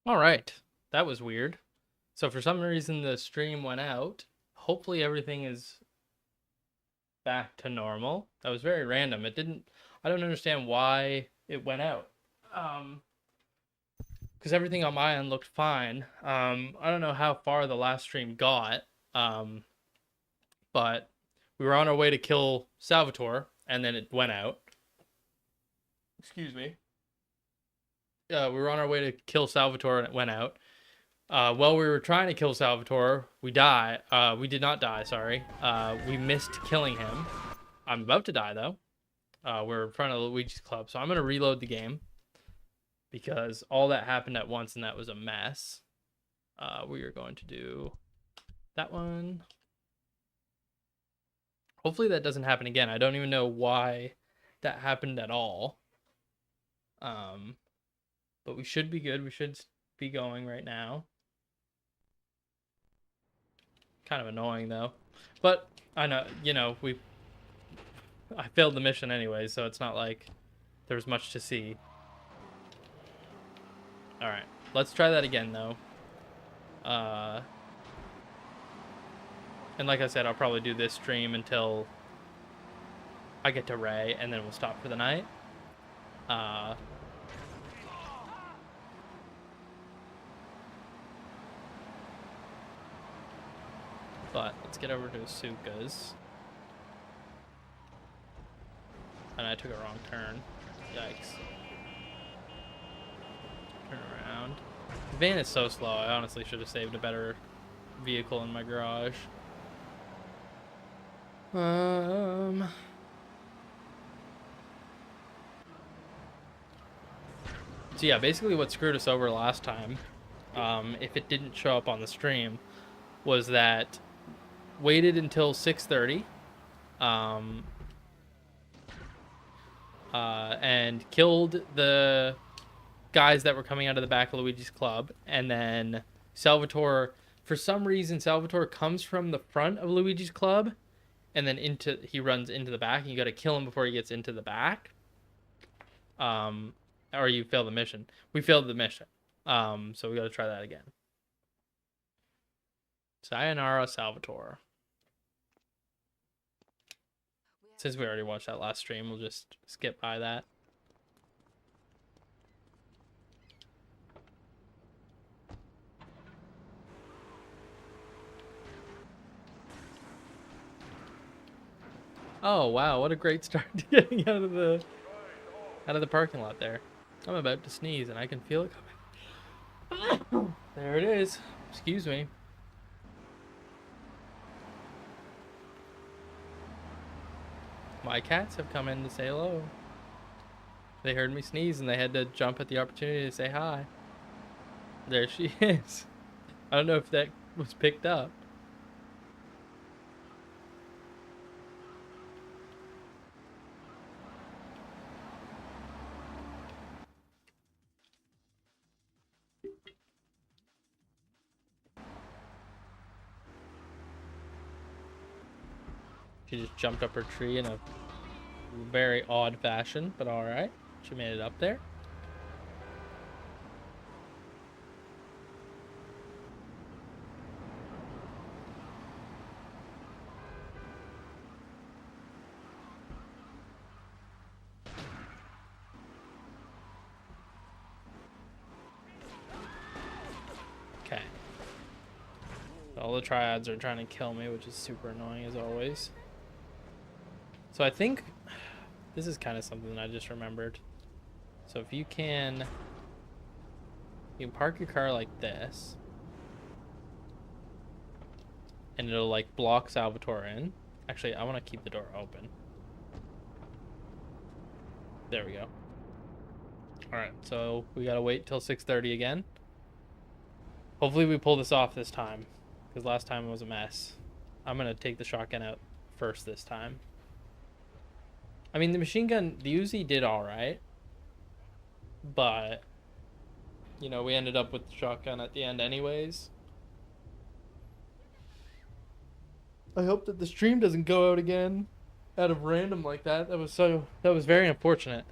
All right. That was weird. So for some reason the stream went out. Hopefully everything is back to normal. That was very random. I don't understand why it went out. Um because everything on my end looked fine. I don't know how far the last stream got. Um but we were on our way to kill Salvatore and then it went out. Excuse me. We were on our way to kill Salvatore and it went out. While we were trying to kill Salvatore, we die. We did not die. Sorry. We missed killing him. I'm about to die though. We're in front of Luigi's Club, so I'm gonna reload the game because all that happened at once and that was a mess. We are going to do that one. Hopefully that doesn't happen again. I don't even know why that happened at all. But we should be good. We should be going right now. Kind of annoying though, but I know, I failed the mission anyway, so it's not like there was much to see. All right, let's try that again though. And like I said, I'll probably do this stream until I get to Ray, and then we'll stop for the night. But let's get over to Asuka's. And I took a wrong turn. Yikes. Turn around. The van is so slow. I honestly should have saved a better vehicle in my garage. So yeah, basically what screwed us over last time, if it didn't show up on the stream, was that waited until 6:30, and killed the guys that were coming out of the back of Luigi's Club, and then Salvatore, for some reason, Salvatore comes from the front of Luigi's Club, and then he runs into the back, and you got to kill him before he gets into the back. Or you fail the mission. We failed the mission. So we got to try that again. Sayonara, Salvatore. Since we already watched that last stream, we'll just skip by that. Oh wow, what a great start to getting out of the parking lot there. I'm about to sneeze and I can feel it coming. There it is. Excuse me. My cats have come in to say hello. They heard me sneeze and they had to jump at the opportunity to say hi. There she is. I don't know if that was picked up. She just jumped up her tree in a very odd fashion, but alright. She made it up there. Okay. All the triads are trying to kill me, which is super annoying as always. So I think this is kind of something I just remembered. So if you can park your car like this, and it'll like block Salvatore in. Actually, I want to keep the door open. There we go. All right, so we gotta wait till 6:30 again. Hopefully we pull this off this time, because last time it was a mess. I'm gonna take the shotgun out first this time. I mean, the machine gun, the Uzi did all right, but you know, we ended up with the shotgun at the end anyways. I hope that the stream doesn't go out again out of random like that. That was very unfortunate.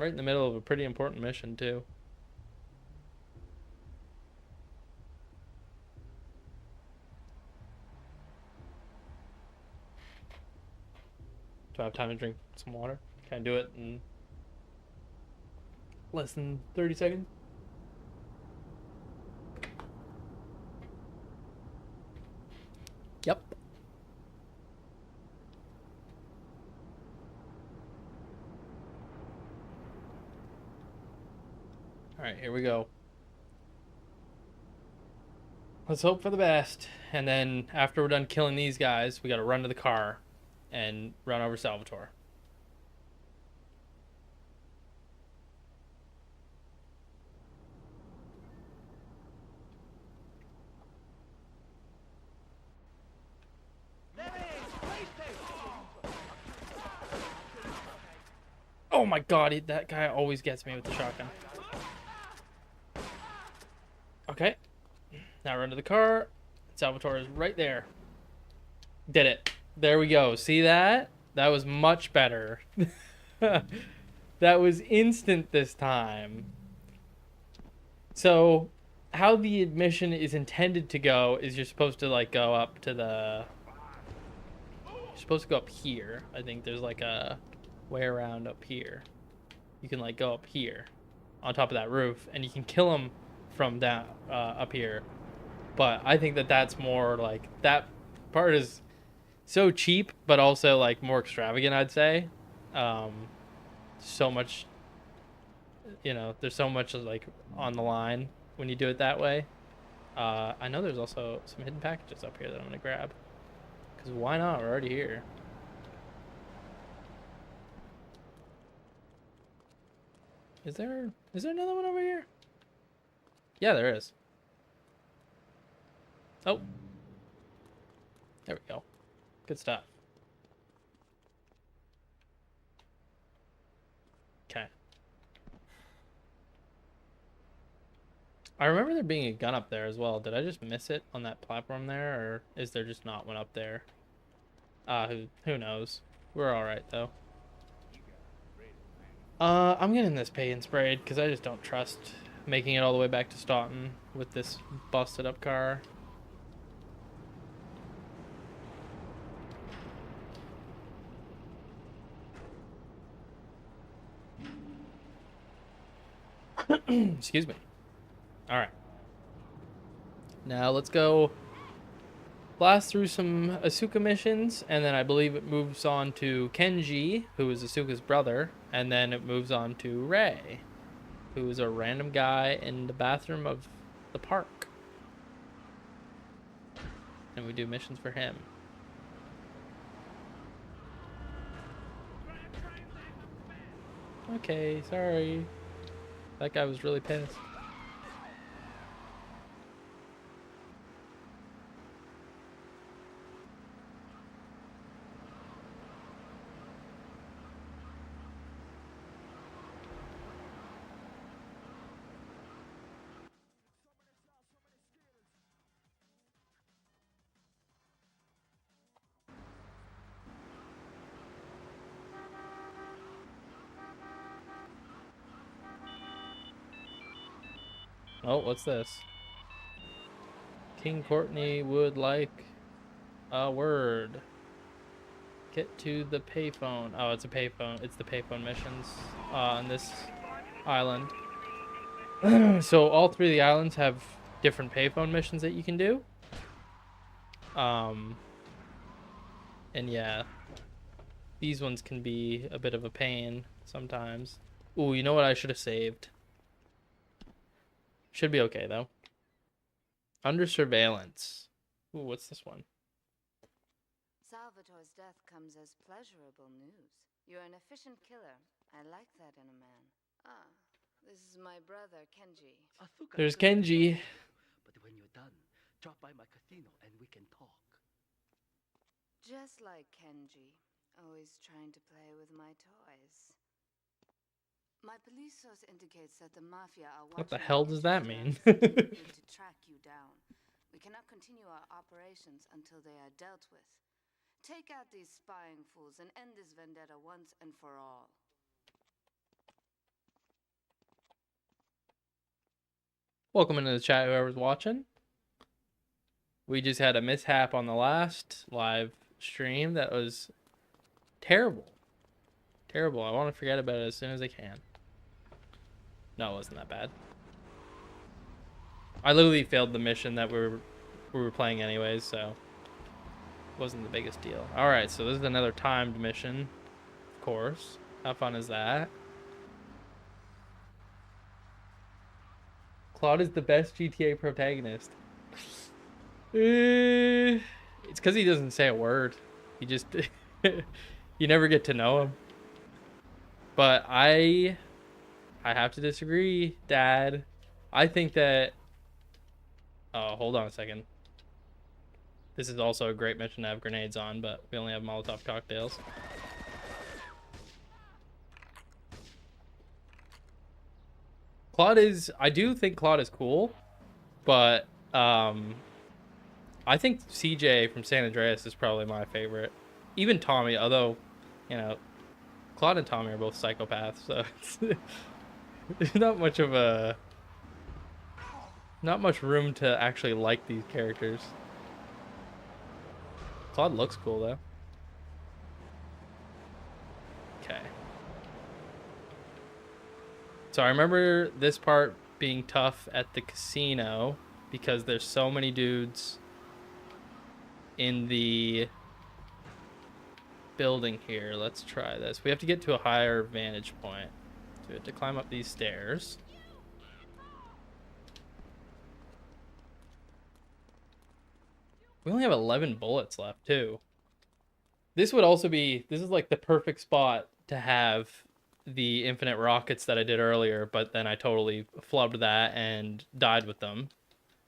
Right in the middle of a pretty important mission, too. Do I have time to drink some water? Can I do it in less than 30 seconds? Yep. Alright, here we go. Let's hope for the best. And then after we're done killing these guys, we gotta run to the car and run over Salvatore. Oh my god, that guy always gets me with the shotgun. Okay. Now run to the car. Salvatore is right there. Did it. There we go. See that? That was much better. That was instant this time. So, how the mission is intended to go is you're supposed to, like, go up to the... You're supposed to go up here. I think there's, like, a way around up here. You can, like, go up here on top of that roof, and you can kill him from down up here. But I think that that's more, like, that part is so cheap, but also, like, more extravagant, I'd say. So much, you know, there's so much, like, on the line when you do it that way. I know there's also some hidden packages up here that I'm going to grab. Because why not? We're already here. Is there another one over here? Yeah, there is. Oh. There we go. Good stuff. Okay. I remember there being a gun up there as well. Did I just miss it on that platform there, or is there just not one up there? Who knows? We're all right though. I'm getting this pay and sprayed because I just don't trust making it all the way back to Staunton with this busted up car. Excuse me. All right. Now let's go blast through some Asuka missions, and then I believe it moves on to Kenji, who is Asuka's brother, and then it moves on to Rei, who is a random guy in the bathroom of the park. And we do missions for him. Okay, sorry. That guy was really pissed. Oh, what's this? King Courtney would like a word. Get to the payphone. Oh, it's a payphone. It's the payphone missions on this island. So all three of the islands have different payphone missions that you can do. And yeah, these ones can be a bit of a pain sometimes. Ooh, you know what I should have saved? Should be okay, though. Under surveillance. Ooh, what's this one? Salvatore's death comes as pleasurable news. You're an efficient killer. I like that in a man. Ah, this is my brother, Kenji. There's Kenji. But when you're done, drop by my casino and we can talk. Just like Kenji, always trying to play with my toys. My police source indicates that the mafia are watching. What the hell does that mean? To track you down. We cannot continue our operations until they are dealt with. Take out these spying fools and end this vendetta once and for all. Welcome into the chat, whoever's watching. We just had a mishap on the last live stream that was terrible. Terrible. I want to forget about it as soon as I can. No, it wasn't that bad. I literally failed the mission that we were playing anyways, so it wasn't the biggest deal. Alright, so this is another timed mission, of course. How fun is that? Claude is the best GTA protagonist. It's because he doesn't say a word. He just... you never get to know him. But I have to disagree, Dad. I think that... Oh, hold on a second. This is also a great mission to have grenades on, but we only have Molotov cocktails. Claude is... I do think Claude is cool, but I think CJ from San Andreas is probably my favorite. Even Tommy, although, you know, Claude and Tommy are both psychopaths, so there's not much of a... Not much room to actually like these characters. Claude looks cool, though. Okay. So I remember this part being tough at the casino because there's so many dudes in the building here. Let's try this. We have to get to a higher vantage point. So we have to climb up these stairs. We only have 11 bullets left, too. This would also be... This is like the perfect spot to have the infinite rockets that I did earlier, but then I totally flubbed that and died with them.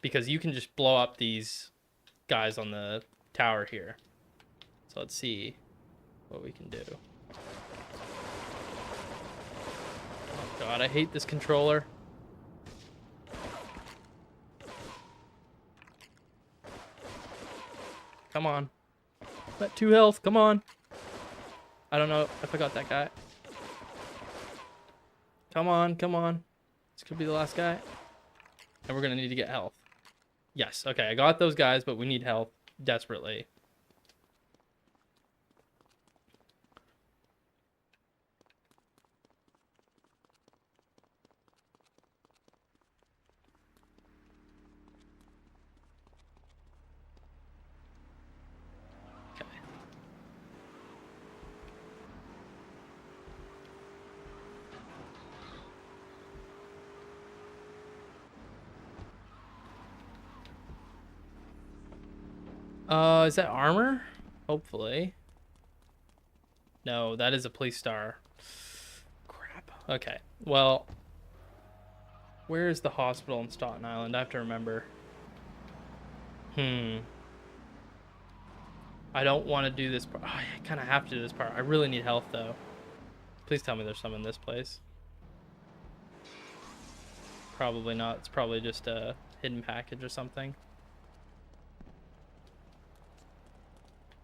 Because you can just blow up these guys on the tower here. So let's see what we can do. Oh god, I hate this controller. Come on. I'm at 2 health, come on. I don't know if I got that guy. Come on, come on. This could be the last guy. And we're gonna need to get health. Yes, okay, I got those guys, but we need health desperately. Is that armor? Hopefully. No, that is a police star. Crap. Okay, well, where is the hospital in Staten Island? I have to remember. I don't want to do this part. Oh, I kind of have to do this part. I really need health, though. Please tell me there's some in this place. Probably not. It's probably just a hidden package or something.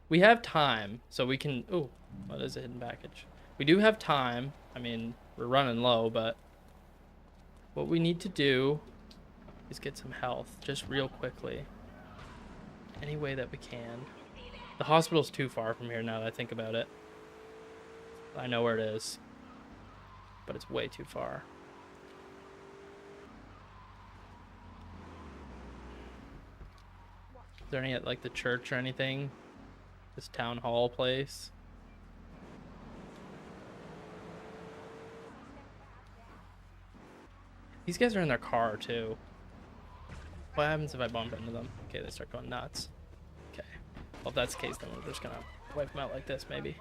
We have time, so we can... Oh, what is a hidden package? We do have time. I mean, we're running low, but what we need to do is get some health, just real quickly. Any way that we can. The hospital's too far from here now that I think about it. I know where it is, but it's way too far. Is there any at, like, the church or anything? This town hall place. These guys are in their car too. What happens if I bump into them? Okay, they start going nuts. Okay. Well, if that's the case, then we're just gonna wipe them out like this, maybe.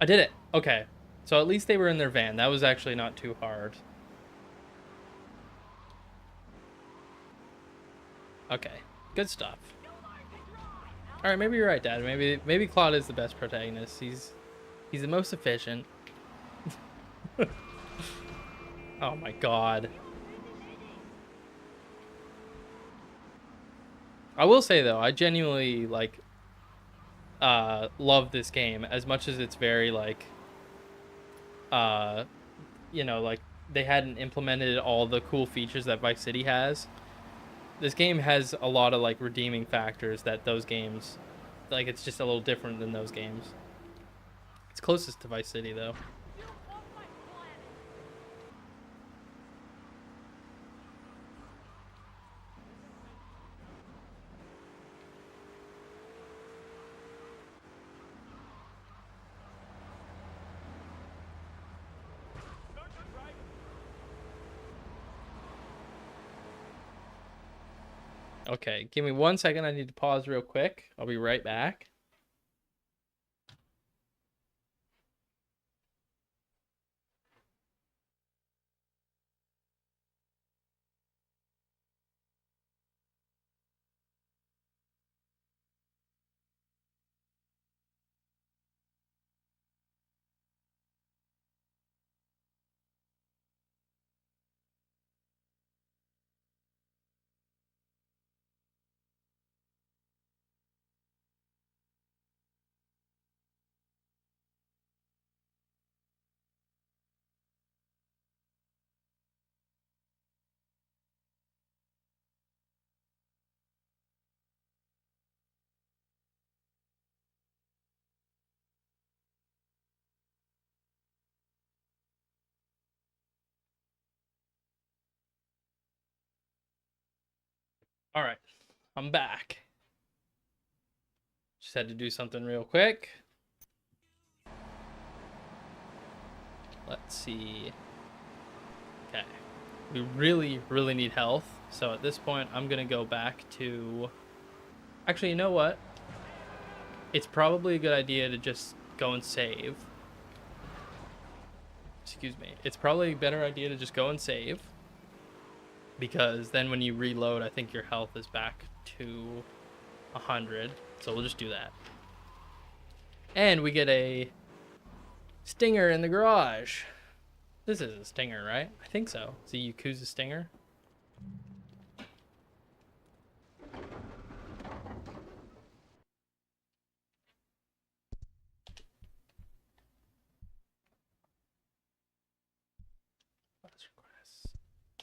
I did it. Okay. So at least they were in their van. That was actually not too hard. Okay. Good stuff. All right, maybe you're right, Dad. Maybe Claude is the best protagonist. He's the most efficient. Oh my god. I will say though, I genuinely like love this game as much as it's very like you know, like they hadn't implemented all the cool features that Vice City has. This game has a lot of like redeeming factors that those games, like it's just a little different than those games. It's closest to Vice City though. Okay, give me 1 second. I need to pause real quick. I'll be right back. All right, I'm back. Just had to do something real quick. Let's see. Okay. We really need health. So at this point, I'm going to go back to... Actually, you know what? It's probably a good idea to just go and save. Excuse me. It's probably a better idea to just go and save. Because then when you reload, I think your health is back to 100. So we'll just do that. And we get a stinger in the garage. This is a stinger, right? I think so. It's a Yakuza stinger.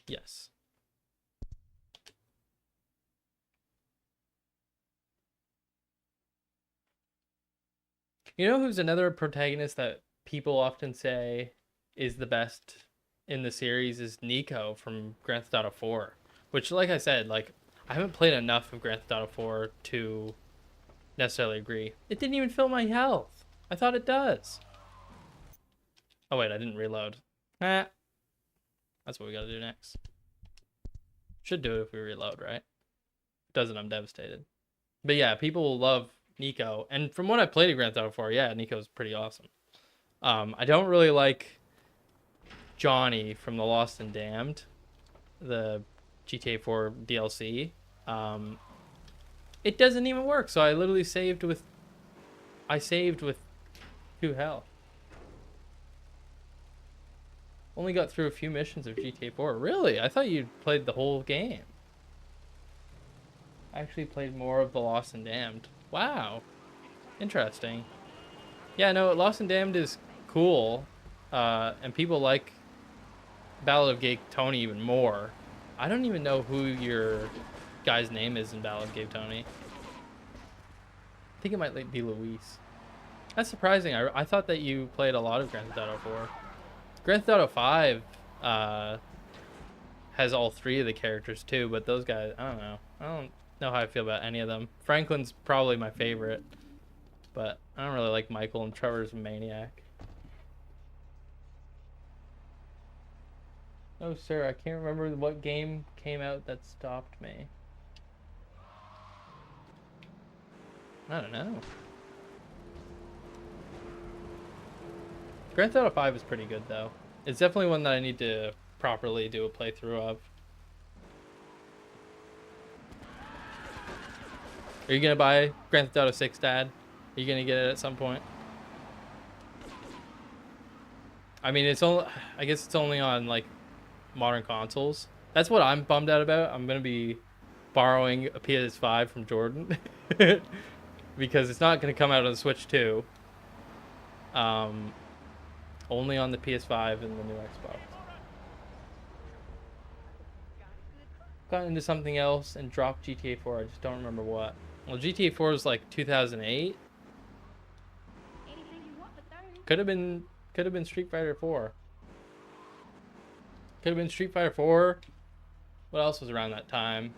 Yes. You know who's another protagonist that people often say is the best in the series is Nico from Grand Theft Auto 4. Which, like I said, like I haven't played enough of Grand Theft Auto 4 to necessarily agree. It didn't even fill my health. I thought it does. Oh wait, I didn't reload. That's what we gotta do next. Should do it if we reload, right? If it doesn't, I'm devastated. But yeah, people love Nico. And from what I played in Grand Theft Auto 4, yeah, Nico's pretty awesome. I don't really like Johnny from the Lost and Damned, the GTA 4 DLC. It doesn't even work. So I literally saved with 2 health. Only got through a few missions of GTA 4. Really? I thought you'd played the whole game. I actually played more of the Lost and Damned. Wow. Interesting. Yeah, no, Lost and Damned is cool. And people like Ballad of Gay Tony even more. I don't even know who your guy's name is in Ballad of Gay Tony. I think it might be Luis. That's surprising. I thought that you played a lot of Grand Theft Auto 4. Grand Theft Auto 5 has all 3 of the characters too, but those guys, I don't know. I don't know how I feel about any of them. Franklin's probably my favorite, but I don't really like Michael, and Trevor's a maniac. Oh, sir, I can't remember what game came out that stopped me. I don't know. Grand Theft Auto 5 is pretty good, though. It's definitely one that I need to properly do a playthrough of. Are you going to buy Grand Theft Auto 6, Dad? Are you going to get it at some point? I mean, I guess it's only on, like, modern consoles. That's what I'm bummed out about. I'm going to be borrowing a PS5 from Jordan. Because it's not going to come out on the Switch 2. Only on the PS5 and the new Xbox. got into something else and dropped GTA 4. I just don't remember what. Well, GTA 4 was like 2008. Could have been Street Fighter 4. Could have been Street Fighter 4. What else was around that time?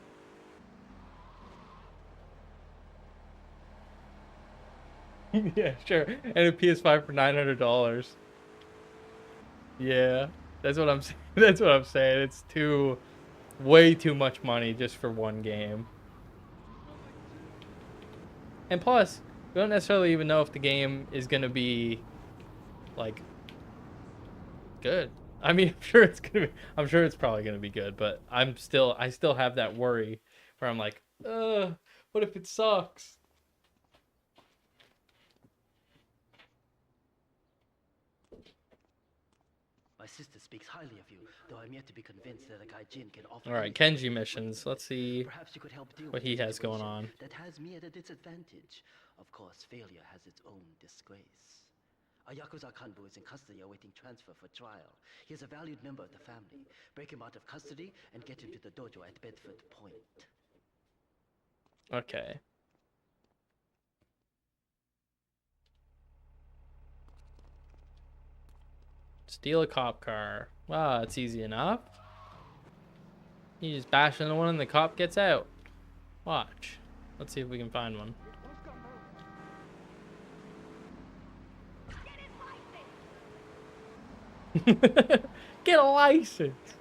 Yeah, sure. And a PS5 for $900. Yeah, that's what I'm saying. That's what I'm saying. It's way too much money just for one game. And plus, we don't necessarily even know if the game is gonna be like good. I mean, I'm sure it's probably gonna be good, but I still have that worry where I'm like, what if it sucks? My sister speaks highly of you, though I'm yet to be convinced that a gaijin can offer. All right, anything Kenji missions. Let's see Perhaps you could help deal what with he a has going situation on. That has me at a disadvantage. Of course, failure has its own disgrace. A Yakuza Kanbu is in custody awaiting transfer for trial. He is a valued member of the family. Break him out of custody and get him to the dojo at Bedford Point. Okay. Steal a cop car. Wow, it's easy enough. You just bash into one and the cop gets out. Watch. Let's see if we can find one. Get a license.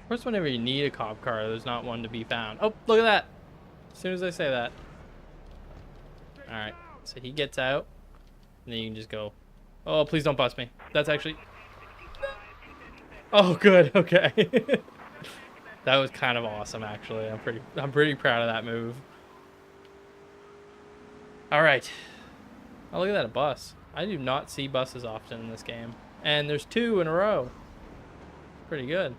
Of course, whenever you need a cop car, there's not one to be found. Oh, look at that. As soon as I say that. Alright, so he gets out. And then you can just go, oh, please don't bust me. That's actually... Oh, good. Okay. That was kind of awesome, actually. I'm pretty proud of that move. Alright. Oh, look at that, a bus. I do not see buses often in this game. And there's 2 in a row. Pretty good.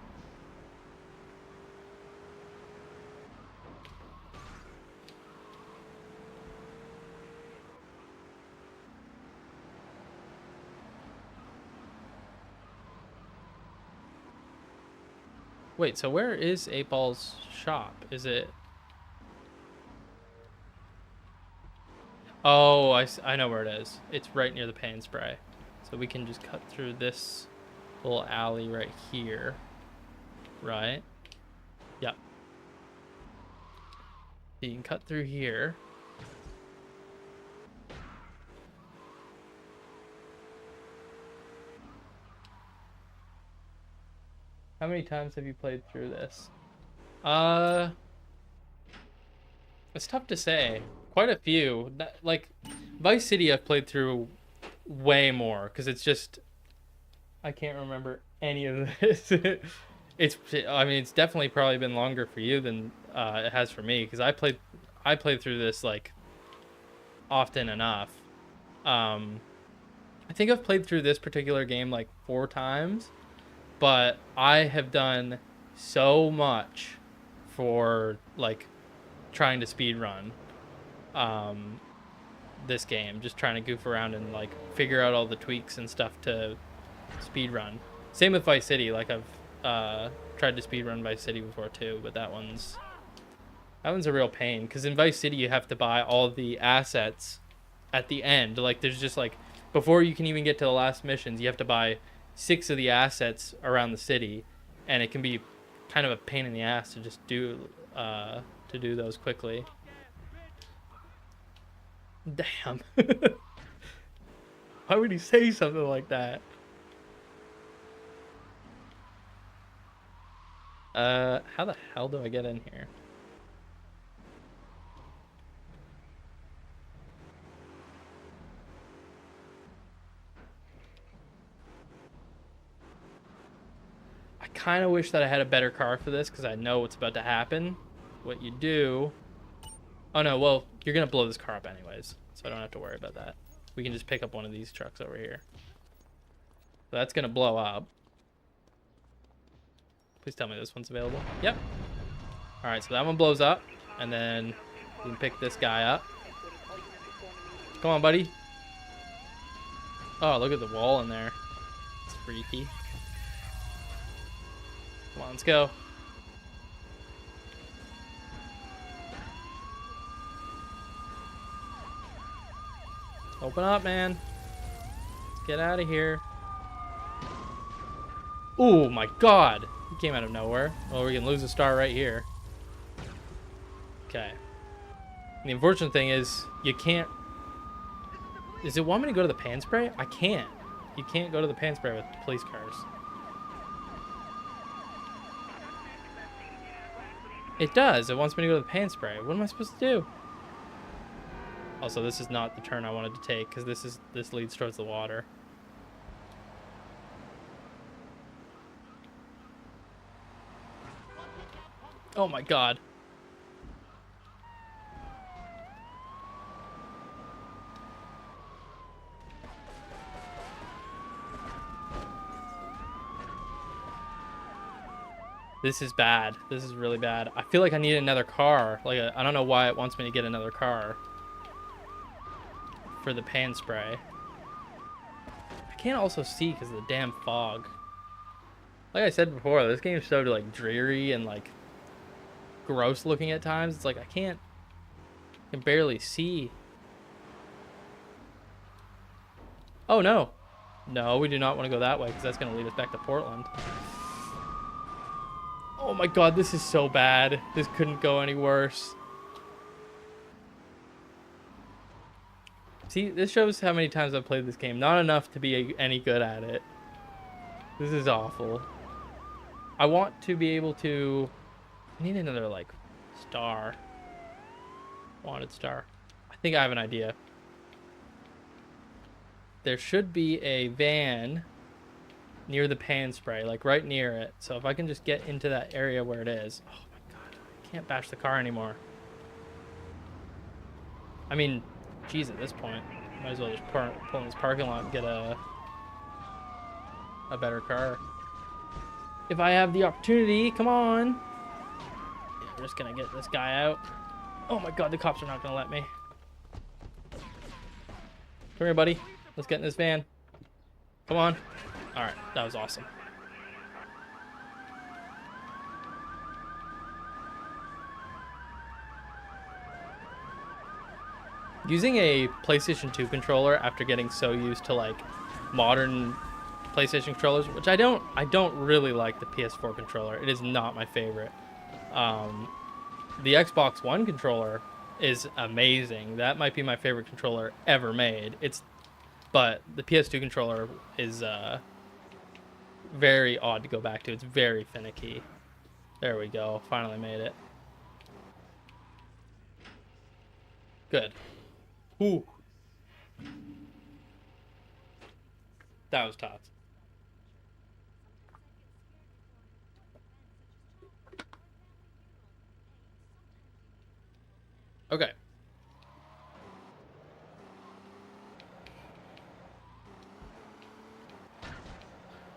Wait, so where is 8Ball's shop? Is it... Oh, I know where it is. It's right near the paint spray. So we can just cut through this little alley right here. Right? Yep. You can cut through here. How many times have you played through this? It's tough to say. Quite a few. Like, Vice City I've played through way more, because it's just... I can't remember any of this. I mean, it's definitely probably been longer for you than it has for me, because I played through this, like, often enough. I think I've played through this particular game, like, 4 times. But I have done so much for, like, trying to speedrun this game. Just trying to goof around and, like, figure out all the tweaks and stuff to speedrun. Same with Vice City. Like, I've tried to speedrun Vice City before, too. But that one's a real pain. Because in Vice City, you have to buy all the assets at the end. Like, there's just, like, before you can even get to the last missions, you have to buy 6 of the assets around the city, and it can be kind of a pain in the ass to just do those quickly. Damn. Why would he say something like that? How the hell do I get in here? I kind of wish that I had a better car for this, because I know what's about to happen. What you do... Oh no, well, You're gonna blow this car up anyways, so I don't have to worry about that. We can just pick up one of these trucks over here. So that's gonna blow up. Please tell me this one's available. Yep. All right, so that one blows up, and then we can pick this guy up. Come on, buddy. Oh, look at the wall in there. It's freaky. Come on, let's go. Open up, man. Let's get out of here. Oh my god. He came out of nowhere. Well, we can lose a star right here. Okay. And the unfortunate thing is, you can't... Does it want me to go to the pan spray? I can't. You can't go to the pan spray with police cars. It does. It wants me to go to the pan spray. What am I supposed to do? Also, this is not the turn I wanted to take, because this leads towards the water. Oh my god. This is bad. This is really bad. I feel like I need another car. Like, I don't know why it wants me to get another car for the pan spray. I can't also see because of the damn fog. Like I said before, this game is so like dreary and like gross looking at times. It's like I can barely see. Oh no. No, we do not want to go that way because that's going to lead us back to Portland. Oh my god, this is so bad. This couldn't go any worse. See, this shows how many times I've played this game. Not enough to be any good at it. This is awful. I want to be able to... I need another, like, star. Wanted star. I think I have an idea. There should be a van near the pan spray, like right near it. So if I can just get into that area where it is. Oh my god, I can't bash the car anymore. I mean, geez, at this point, might as well just pull in this parking lot and get a better car. If I have the opportunity, come on. Yeah, we're just gonna get this guy out. Oh my god, the cops are not gonna let me. Come here, buddy. Let's get in this van. Come on. All right, that was awesome. Using a PlayStation 2 controller after getting so used to like modern PlayStation controllers, which I don't really like the PS4 controller. It is not my favorite. The Xbox One controller is amazing. That might be my favorite controller ever made. But the PS2 controller is very odd to go back to. It's very finicky. There we go. Finally made it. Good. Ooh. That was tough. Okay.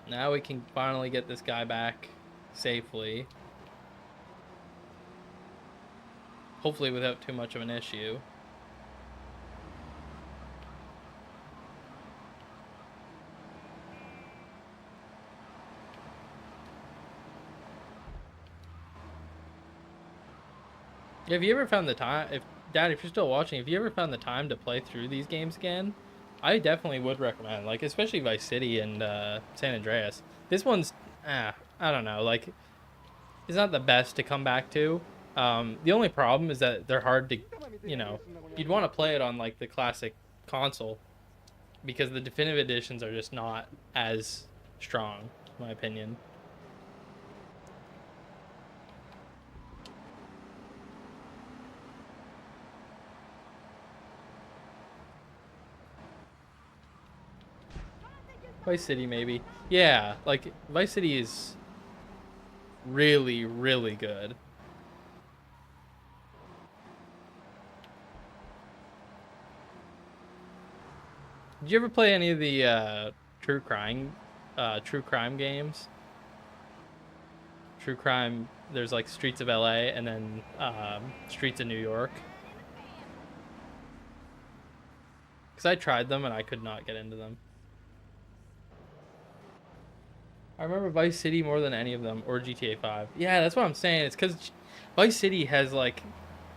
Now we can finally get this guy back safely. Hopefully without too much of an issue. Have you ever found the time, Dad, if you're still watching, if you ever found the time to play through these games again, I definitely would recommend, like, especially Vice City and San Andreas. This one's, I don't know, like, it's not the best to come back to. The only problem is that they're hard to, you know, you'd want to play it on, like, the classic console because the definitive editions are just not as strong, in my opinion. Vice City, maybe. Yeah, like, Vice City is really, really good. Did you ever play any of the true crime games? True crime. There's like Streets of LA and then Streets of New York. Because I tried them and I could not get into them. I remember Vice City more than any of them, or GTA 5. Yeah, that's what I'm saying. It's because Vice City has like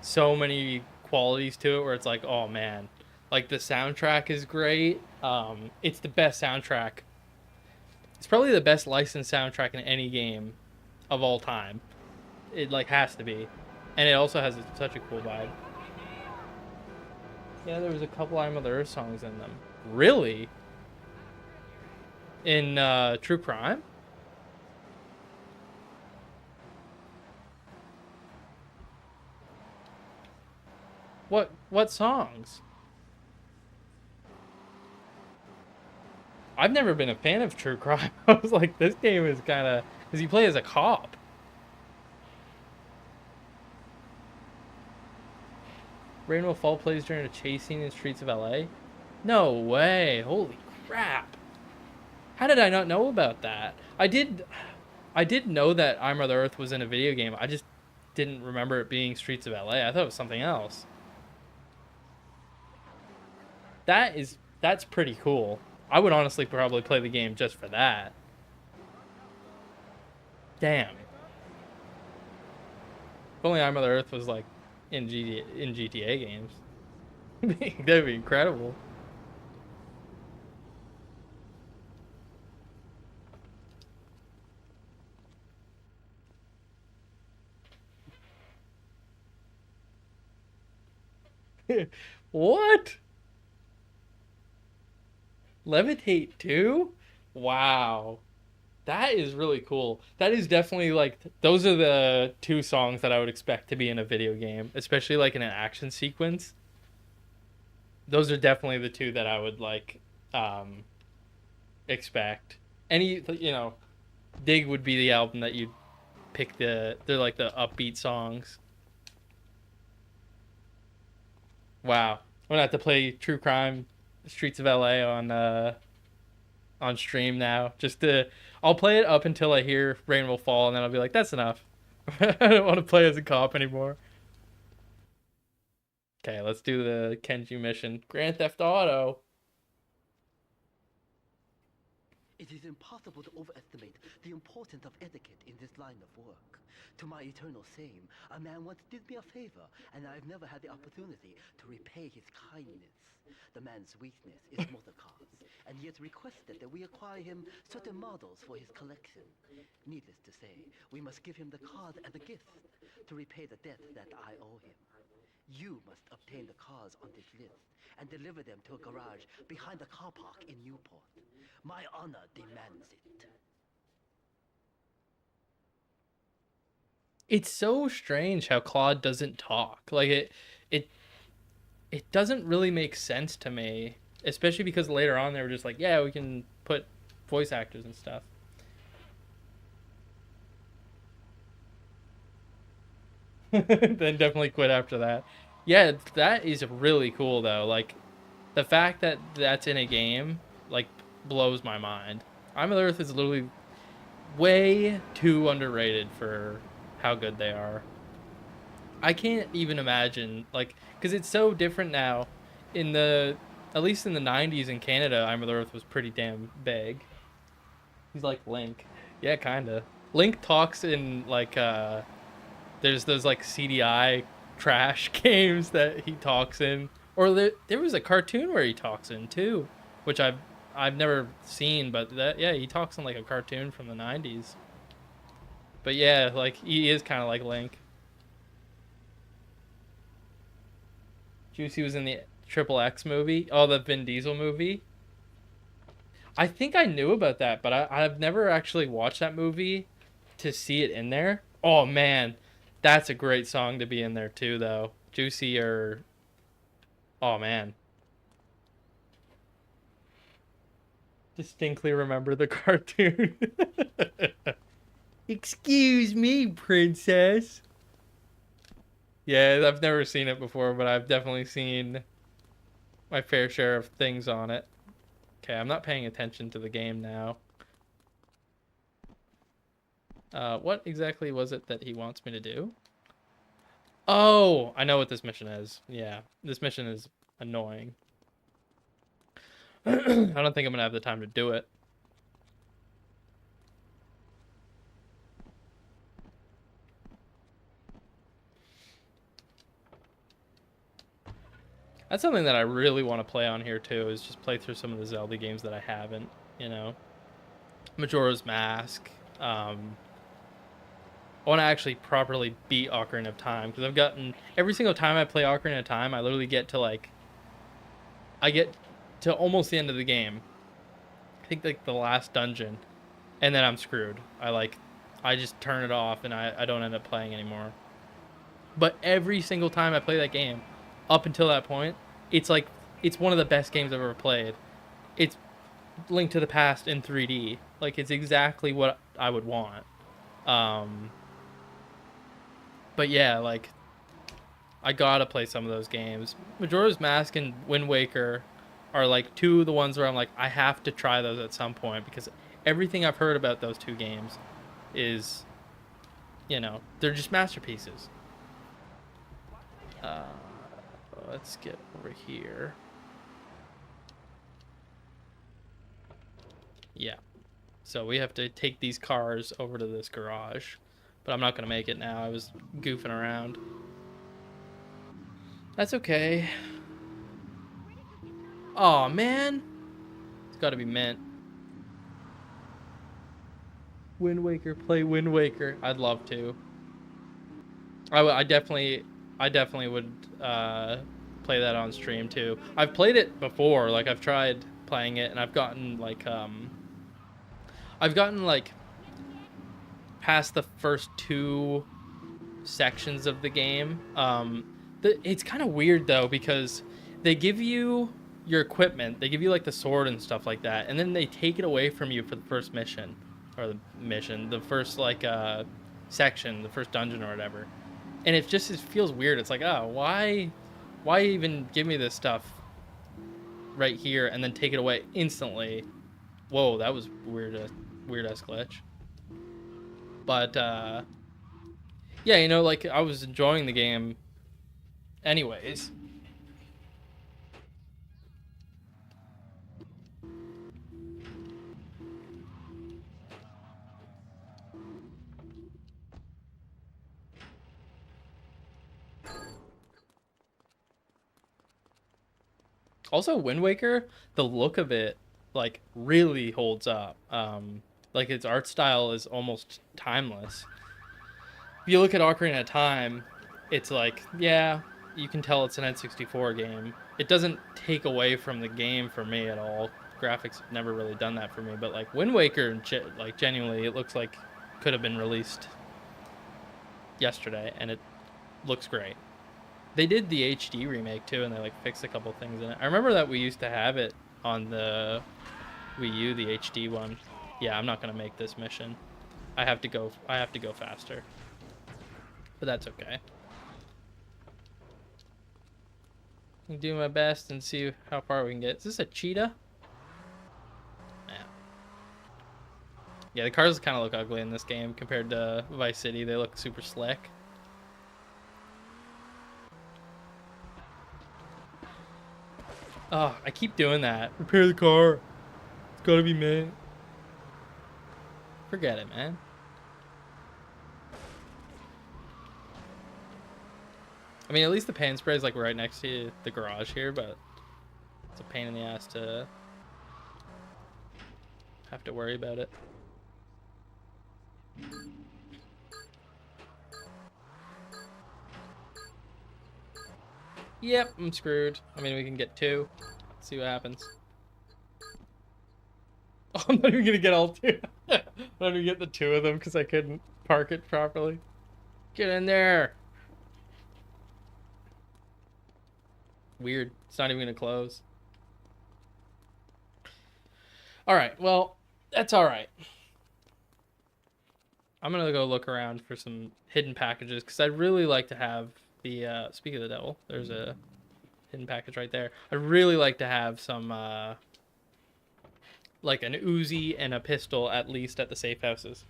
so many qualities to it where it's like, oh man, like the soundtrack is great. It's the best soundtrack. It's probably the best licensed soundtrack in any game of all time. It like has to be, and it also has such a cool vibe. Yeah, there was a couple I'm of the Earth songs in them. Really? In True Crime? What songs? I've never been a fan of True Crime. I was like, this game is kind of because you play as a cop. Rain Will Fall plays during a chase scene in Streets of LA. No way! Holy crap! How did I not know about that? I did know that I'm of the Earth was in a video game. I just didn't remember it being Streets of LA. I thought it was something else. That's pretty cool. I would honestly probably play the game just for that. Damn. If only I'm of the Earth was like in GTA games. That'd be incredible. What? Levitate 2? Wow. That is really cool. That is definitely like those are the two songs that I would expect to be in a video game, especially like in an action sequence. Those are definitely the two that I would like expect. Any Dig would be the album that you'd pick they're like the upbeat songs. Wow. I'm gonna have to play True Crime Streets of LA on stream now. I'll play it up until I hear Rain Will Fall, and then I'll be like, that's enough. I don't want to play as a cop anymore. Okay, let's do the Kenji mission. Grand Theft Auto. It is impossible to overestimate the importance of etiquette in this line of work. To my eternal shame, a man once did me a favor, and I've never had the opportunity to repay his kindness. The man's weakness is motor cars, and he has requested that we acquire him certain models for his collection. Needless to say, we must give him the cars as a gift to repay the debt that I owe him. You must obtain the cars on this list and deliver them to a garage behind the car park in Newport. My honor demands it. It's so strange how Claude doesn't talk. Like it doesn't really make sense to me, especially because later on they were just like, yeah, we can put voice actors and stuff. Then definitely quit after that. Yeah, that is really cool though. Like the fact that that's in a game like blows my mind. I'm of the Earth is literally way too underrated for how good they are. I can't even imagine like because it's so different now. In the at least in the 90s in Canada, I'm of the Earth was pretty damn big. He's like Link. Yeah, kind of. Link talks in like there's those like CDI trash games that he talks in, or there was a cartoon where he talks in too, which I've never seen, but that yeah he talks in like a cartoon from the 90s. But yeah, like he is kind of like Link. Juicy was in the Triple X movie. Oh, the Vin Diesel movie. I think I knew about that, but I've never actually watched that movie to see it in there. Oh man, that's a great song to be in there too, though. Juicy or oh man, distinctly remember the cartoon. Excuse me, princess. Yeah, I've never seen it before, but I've definitely seen my fair share of things on it. Okay, I'm not paying attention to the game now. What exactly was it that he wants me to do? Oh, I know what this mission is. Yeah, this mission is annoying. I don't think I'm gonna have the time to do it. That's something that I really want to play on here too, is just play through some of the Zelda games that I haven't, you know. Majora's Mask. I want to actually properly beat Ocarina of Time, because I've gotten, every single time I play Ocarina of Time, I literally get to like, I get to almost the end of the game. I think like the last dungeon, and then I'm screwed. I just turn it off and I don't end up playing anymore. But every single time I play that game, up until that point, it's like, it's one of the best games I've ever played. It's Link to the Past in 3D. Like, it's exactly what I would want. But yeah, like, I gotta play some of those games. Majora's Mask and Wind Waker are like two of the ones where I'm like, I have to try those at some point, because everything I've heard about those two games is, you know, they're just masterpieces. Let's get over here. Yeah. So we have to take these cars over to this garage. But I'm not going to make it now. I was goofing around. That's okay. Aw, man. It's got to be meant. Wind Waker, play Wind Waker. I'd love to. I definitely would play that on stream too. I've played it before. Like, I've tried playing it, and I've gotten like past the first two sections of the game. It's kind of weird though, because they give you your equipment, they give you like the sword and stuff like that, and then they take it away from you for the first mission, or the first like section, the first dungeon or whatever. And it feels weird. It's like, oh, why even give me this stuff right here and then take it away instantly? Whoa, that was weird ass glitch. But yeah, you know, like, I was enjoying the game anyways. Also, Wind Waker, the look of it, like, really holds up. Like, its art style is almost timeless. If you look at Ocarina of Time, it's like, yeah, you can tell it's an N64 game. It doesn't take away from the game for me at all. Graphics have never really done that for me. But like Wind Waker, like, genuinely, it looks like could have been released yesterday, and it looks great. They did the HD remake too, and they like fixed a couple things in it. I remember that we used to have it on the Wii U, the HD one. Yeah, I'm not gonna make this mission. I have to go faster. But that's okay. I'm do my best and see how far we can get. Is this a cheetah? Yeah. Yeah, the cars kind of look ugly in this game compared to Vice City. They look super slick. Oh, I keep doing that. Repair the car. It's gotta be me. Forget it, man. I mean, at least the paint spray is like right next to the garage here, but it's a pain in the ass to have to worry about it. Yep, I'm screwed. I mean, we can get two. Let's see what happens. Oh, I'm not even gonna get all two. I'm not even get the two of them because I couldn't park it properly. Get in there. Weird. It's not even gonna close. All right. Well, that's all right. I'm gonna go look around for some hidden packages because I'd really like to have the. Speak of the devil, there's a hidden package right there. I'd really like to have some like an Uzi and a pistol at least at the safe houses.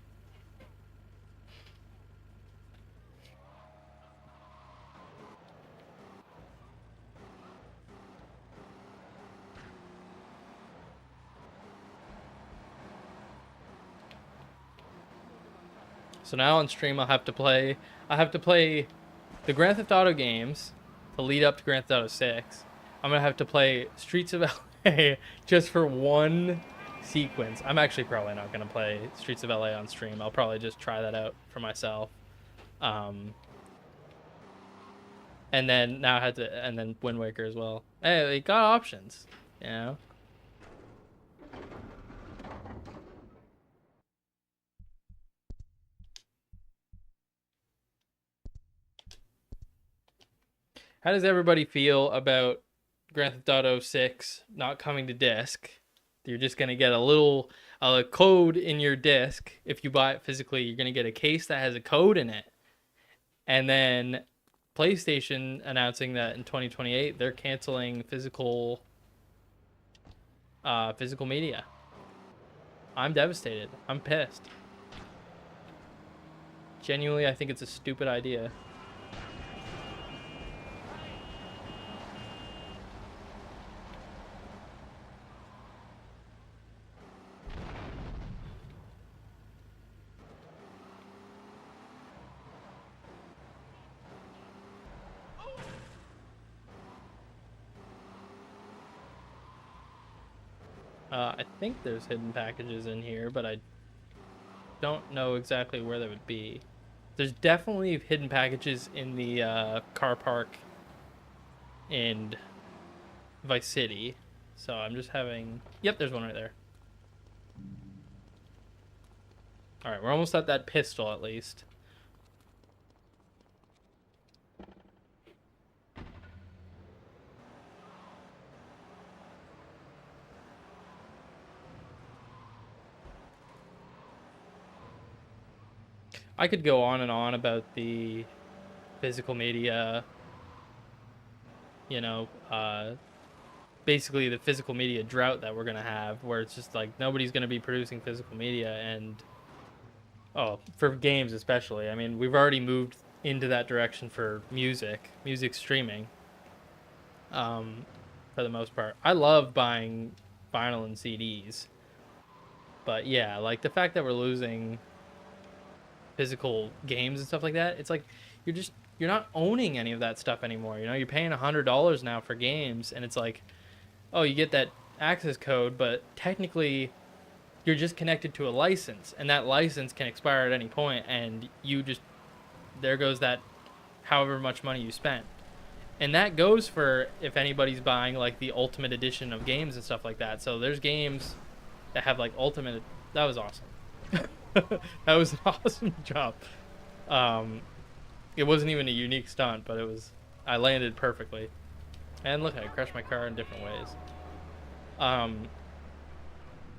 So now on stream I have to play the Grand Theft Auto games to lead up to Grand Theft Auto 6. I'm gonna have to play Streets of LA just for one sequence. I'm actually probably not gonna play Streets of LA on stream. I'll probably just try that out for myself. And then now I had to, and then Wind Waker as well. Hey, they got options, you know. How does everybody feel about Grand Theft Auto 6 not coming to disc? You're just going to get a code in your disc. If you buy it physically, you're going to get a case that has a code in it. And then PlayStation announcing that in 2028, they're canceling physical media. I'm devastated. I'm pissed. Genuinely, I think it's a stupid idea. I think there's hidden packages in here, but I don't know exactly where they would be. There's definitely hidden packages in the car park in Vice City. So I'm just having... Yep, there's one right there. Alright, we're almost at that pistol at least. I could go on and on about the physical media, you know, basically the physical media drought that we're going to have, where it's just like nobody's going to be producing physical media, and for games especially. I mean, we've already moved into that direction for music streaming, for the most part. I love buying vinyl and CDs, but yeah, like the fact that we're losing physical games and stuff like that, it's like you're not owning any of that stuff anymore. You know, you're paying $100 now for games, and it's like, oh, you get that access code, but technically you're just connected to a license, and that license can expire at any point, and there goes that however much money you spent. And that goes for if anybody's buying like the ultimate edition of games and stuff like that. So there's games that have like ultimate. That was awesome. That was an awesome job. It wasn't even a unique stunt, but I landed perfectly. And look, I crashed my car in different ways.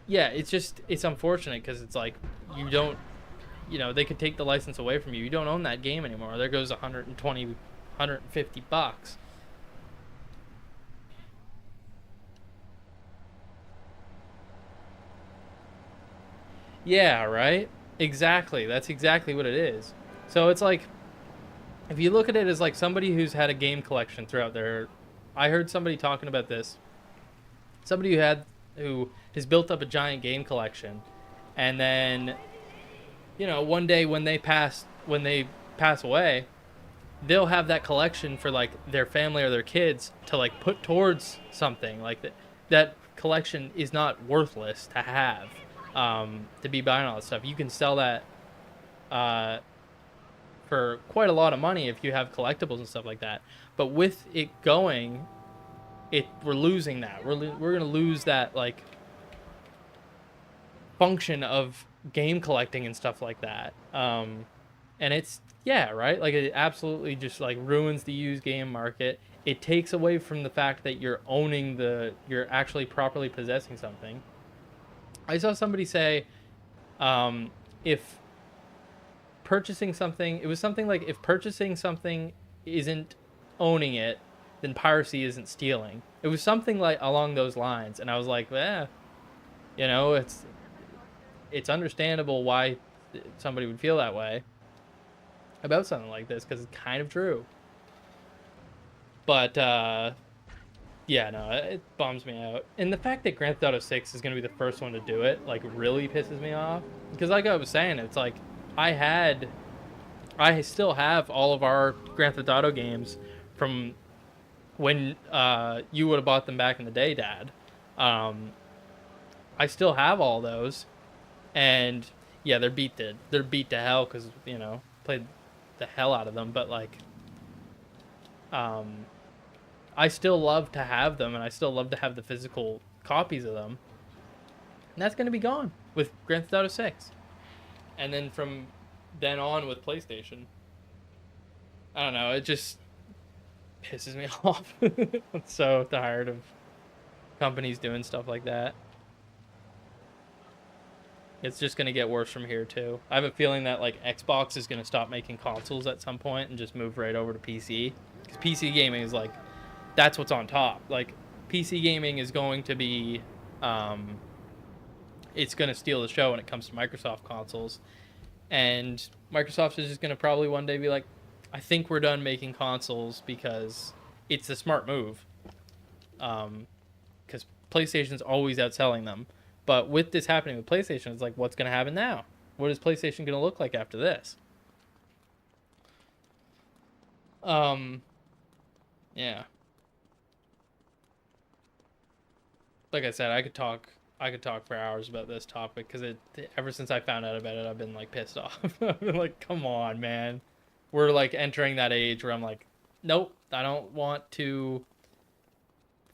Yeah, it's unfortunate because it's like they could take the license away from you. You don't own that game anymore. There goes 120, 150 bucks. Yeah, right? Exactly. That's exactly what it is. So it's like, if you look at it as like somebody who's had a game collection throughout their... I heard somebody talking about this. Somebody who has built up a giant game collection, and then, one day when they pass away, they'll have that collection for like their family or their kids to like put towards something. Like that collection is not worthless to have. To be buying all that stuff. You can sell that for quite a lot of money if you have collectibles and stuff like that. But with it going, we're losing that. We're going to lose that like function of game collecting and stuff like that. And it's, yeah, right? Like it absolutely just like ruins the used game market. It takes away from the fact that you're you're actually properly possessing something. I saw somebody say, if purchasing something, it was something like, if purchasing something isn't owning it, then piracy isn't stealing. It was something like along those lines, and I was like, You know, it's understandable why somebody would feel that way about something like this because it's kind of true. But yeah, no, it bums me out. And the fact that Grand Theft Auto 6 is going to be the first one to do it, like, really pisses me off. Because, like I was saying, it's like I still have all of our Grand Theft Auto games from when you would have bought them back in the day, Dad. Um, I still have all those, and yeah, they're beat to hell because played the hell out of them. But like, um, I still love to have them, and I still love to have the physical copies of them. And that's gonna be gone with Grand Theft Auto 6, and then from then on with PlayStation. I don't know. It just pisses me off. I'm so tired of companies doing stuff like that. It's just going to get worse from here too. I have a feeling that like Xbox is going to stop making consoles at some point and just move right over to PC. Because PC gaming is like, that's what's on top. Like PC gaming is going to be, it's going to steal the show when it comes to Microsoft consoles. And Microsoft is just going to probably one day be like, I think we're done making consoles because it's a smart move. Because PlayStation's always outselling them. But with this happening with PlayStation, it's like, what's going to happen now? What is PlayStation going to look like after this? Yeah. Like I said, I could talk for hours about this topic because ever since I found out about it, I've been like pissed off. I've been like, come on, man. We're like entering that age where I'm like, nope, I don't want to.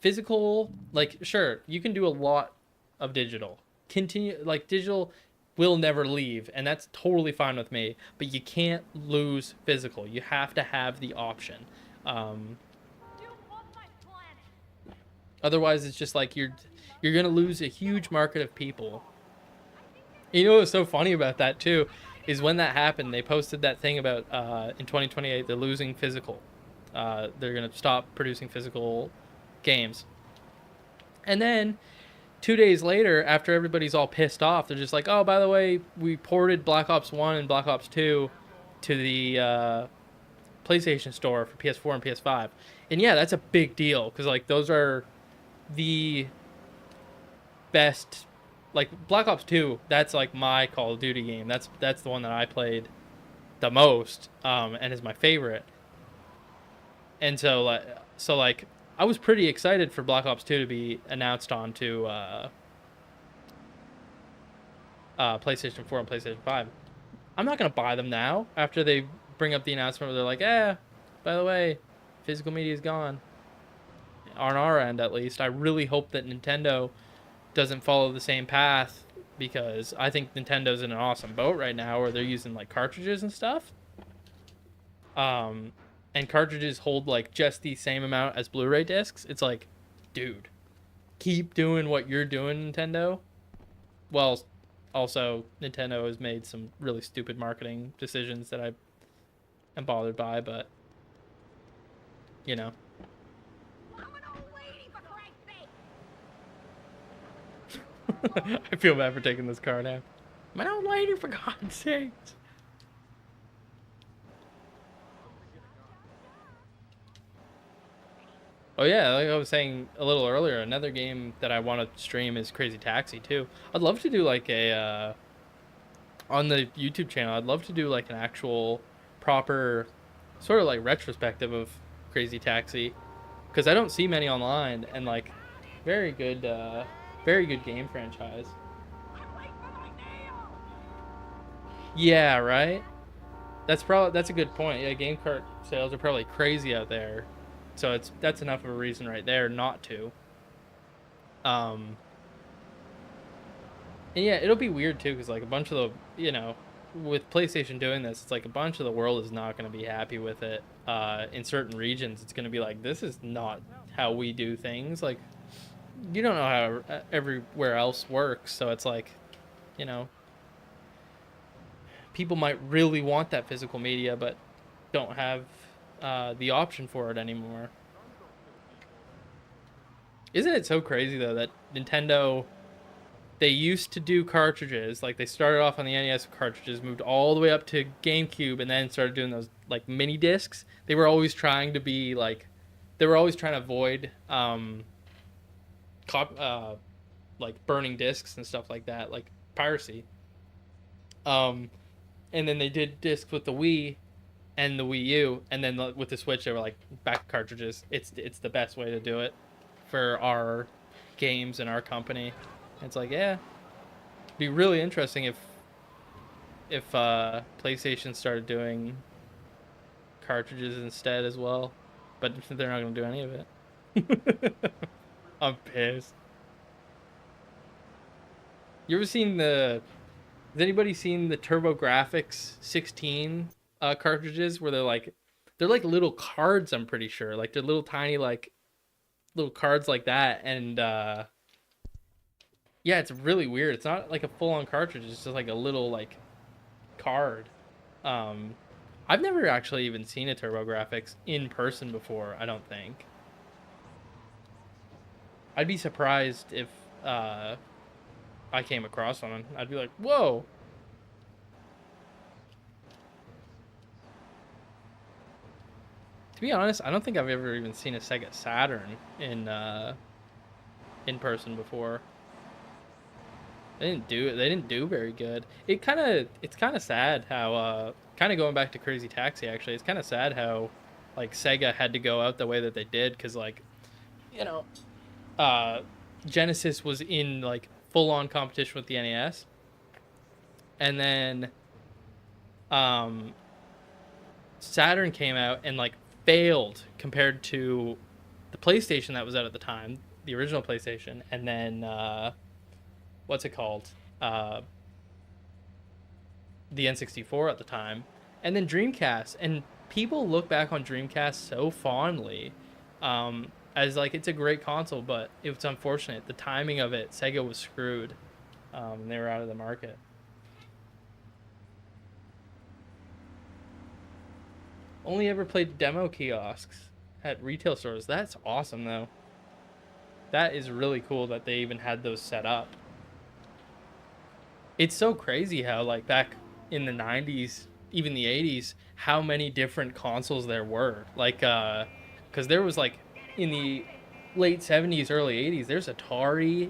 Physical, like, sure, you can do a lot of digital. Digital will never leave, and that's totally fine with me. But you can't lose physical. You have to have the option. Otherwise, it's just like you're gonna lose a huge market of people. You know what's so funny about that too is when that happened, they posted that thing about in 2028 they're losing physical. They're gonna stop producing physical games, and then 2 days later, after everybody's all pissed off, they're just like, oh, by the way, we ported Black Ops 1 and Black Ops 2 to the PlayStation Store for PS4 and PS5. And yeah, that's a big deal because like those are the best. Like Black Ops 2, that's like my Call of Duty game. That's the one that I played the most, and is my favorite. And so like I was pretty excited for Black Ops 2 to be announced onto PlayStation 4 and PlayStation 5. I'm not gonna buy them now after they bring up the announcement where they're like, by the way, physical media is gone. On our end, at least. I really hope that Nintendo doesn't follow the same path because I think Nintendo's in an awesome boat right now where they're using like cartridges and stuff. And cartridges hold like just the same amount as Blu-ray discs. It's like, dude, keep doing what you're doing, Nintendo. Well, also Nintendo has made some really stupid marketing decisions that I am bothered by, but you know. I'm an old lady, for Christ's sake. I feel bad for taking this car now. I'm an old lady, for God's sakes. Oh yeah, like I was saying a little earlier, another game that I want to stream is Crazy Taxi too. I'd love to do like a on the YouTube channel. I'd love to do like an actual proper sort of like retrospective of Crazy Taxi because I don't see many online and like very good game franchise. Yeah, right. That's a good point. Yeah, game cart sales are probably crazy out there. So that's enough of a reason right there not to. And yeah, it'll be weird too because like a bunch of the with PlayStation doing this, it's like a bunch of the world is not going to be happy with it. In certain regions, it's going to be like this is not how we do things. Like you don't know how everywhere else works, so it's like, people might really want that physical media, but don't have the option for it anymore. Isn't it so crazy though that Nintendo they used to do cartridges. Like they started off on the NES with cartridges, moved all the way up to GameCube, and then started doing those like mini discs. They were always trying to be like, they were always trying to avoid like burning discs and stuff like that, like piracy. Um, and then they did discs with the Wii and the Wii U, and then with the Switch, they were like back cartridges. It's the best way to do it for our games and our company. And it's like, yeah, it'd be really interesting if PlayStation started doing cartridges instead as well, but they're not gonna do any of it. I'm pissed. You ever seen the? Has anybody seen the TurboGrafx 16 cartridges where they're like little cards? I'm pretty sure, like they're little tiny like little cards like that, and yeah, it's really weird. It's not like a full on cartridge. It's just like a little like card. Um, I've never actually even seen a TurboGrafx in person before. I don't think. I'd be surprised if I came across one. I'd be like, whoa. To be honest, I don't think I've ever even seen a Sega Saturn in person before. They didn't do very good. It's kind of sad how kind of going back to Crazy Taxi actually. It's kind of sad how like Sega had to go out the way that they did cuz like you know, uh Genesis was in like full on competition with the NES. And then Saturn came out and like failed compared to the PlayStation that was out at the time, the original PlayStation, and then what's it called? The N64 at the time, and then Dreamcast. And people look back on Dreamcast so fondly, as like it's a great console, but it was unfortunate. The timing of it, Sega was screwed. And they were out of the market. Only ever played demo kiosks at retail stores. That's awesome, though. That is really cool that they even had those set up. It's so crazy how, like, back in the 90s, even the 80s, how many different consoles there were. Like, because there was, like, in the late 70s, early 80s, there's Atari,